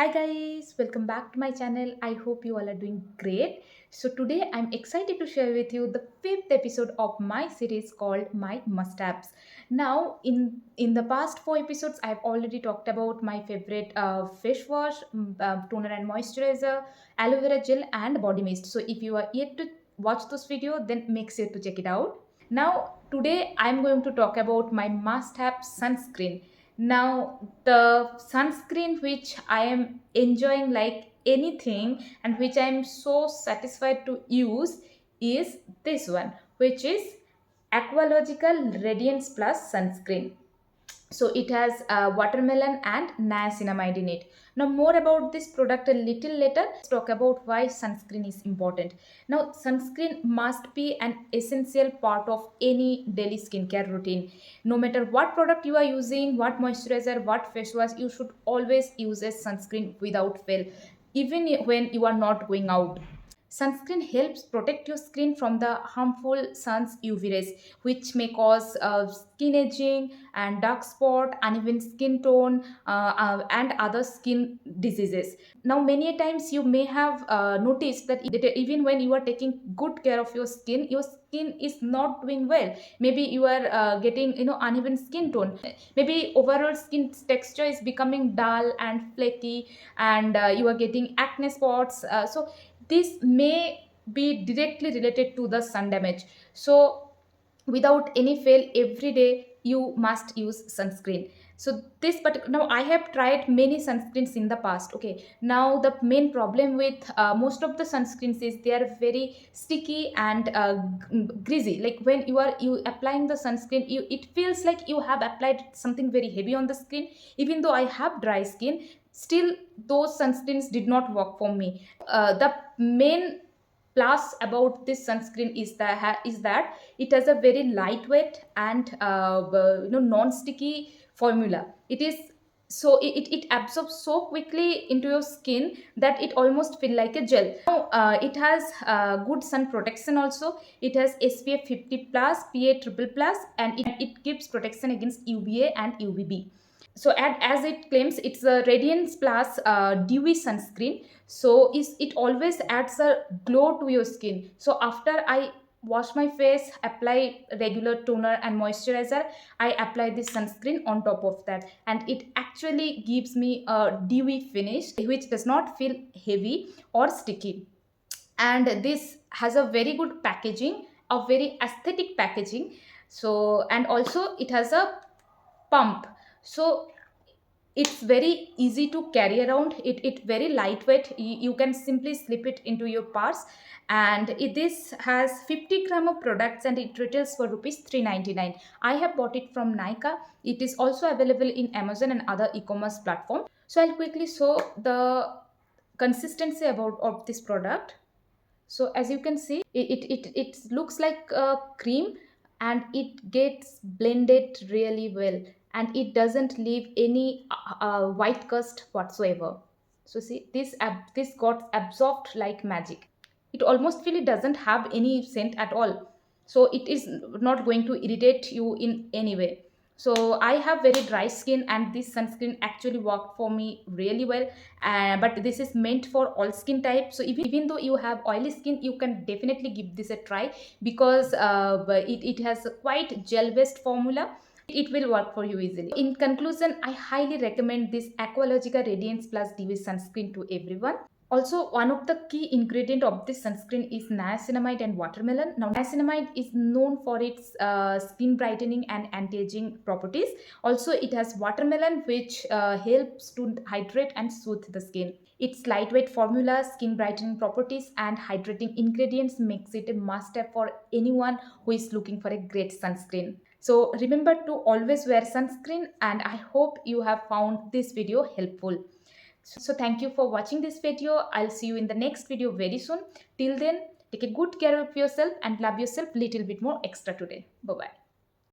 Hi guys, welcome back to my channel. I hope you all are doing great. So today I'm excited to share with you the fifth episode of my series called My Must-Haves. Now in the past four episodes I've already talked about my favorite face wash, toner and moisturizer, aloe vera gel and body mist. So if you are yet to watch this video, then make sure to check it out. Now today I'm going to talk about my must-have sunscreen. Now, the sunscreen which I am enjoying like anything and which I am so satisfied to use is this one, which is Aqualogical Radiance Plus Sunscreen. So it has watermelon and niacinamide in it. Now more about this product a little later. Let's talk about why sunscreen is important. Now sunscreen must be an essential part of any daily skincare routine. No matter what product you are using, what moisturizer, what face wash, you should always use a sunscreen without fail, even when you are not going out. Sunscreen helps protect your skin from the harmful sun's UV rays, which may cause skin aging and dark spot, uneven skin tone, and other skin diseases. Now, many times you may have noticed that even when you are taking good care of your skin is not doing well. Maybe you are getting uneven skin tone. Maybe overall skin texture is becoming dull and flaky, and you are getting acne spots. So this may be directly related to the sun damage. So without any fail, every day you must use sunscreen. So this, but now I have tried many sunscreens in the past. Okay, now the main problem with most of the sunscreens is they are very sticky and greasy. Like when you applying the sunscreen, it feels like you have applied something very heavy on the skin. Even though I have dry skin, still those sunscreens did not work for me. The main plus about this sunscreen is that it has a very lightweight and non-sticky formula. It is so it absorbs so quickly into your skin that it almost feel like a gel. Now it has good sun protection also. It has SPF 50 plus, PA triple plus, and it gives protection against UVA and UVB. So as it claims, it's a radiance plus dewy sunscreen. So it always adds a glow to your skin. So after I wash my face, apply regular toner and moisturizer, I apply this sunscreen on top of that, and it actually gives me a dewy finish which does not feel heavy or sticky. And this has a very good packaging, a very aesthetic packaging. So and also it has a pump. So it's very easy to carry around. It very lightweight. You can simply slip it into your purse. And this has 50 gram of products and it retails for rupees 399. I have bought it from Nika. It is also available in Amazon and other e-commerce platform. So I'll quickly show the consistency about of this product. So as you can see, it looks like a cream, and it gets blended really well, and it doesn't leave any white cast whatsoever. So see, this got absorbed like magic. It almost feel it doesn't have any scent at all. So it is not going to irritate you in any way. So I have very dry skin, and this sunscreen actually worked for me really well. But this is meant for all skin types. So even though you have oily skin, you can definitely give this a try, because it has a quite gel based formula. It will work for you easily. In conclusion, I highly recommend this Aqualogica Radiance Plus DV sunscreen to everyone. Also, one of the key ingredient of this sunscreen is niacinamide and watermelon. Now, niacinamide is known for its skin brightening and anti-aging properties. Also, it has watermelon, which helps to hydrate and soothe the skin. Its lightweight formula, skin brightening properties, and hydrating ingredients makes it a must-have for anyone who is looking for a great sunscreen. So remember to always wear sunscreen, and I hope you have found this video helpful. So thank you for watching this video. I'll see you in the next video very soon. Till then, take a good care of yourself and love yourself little bit more extra today. Bye bye.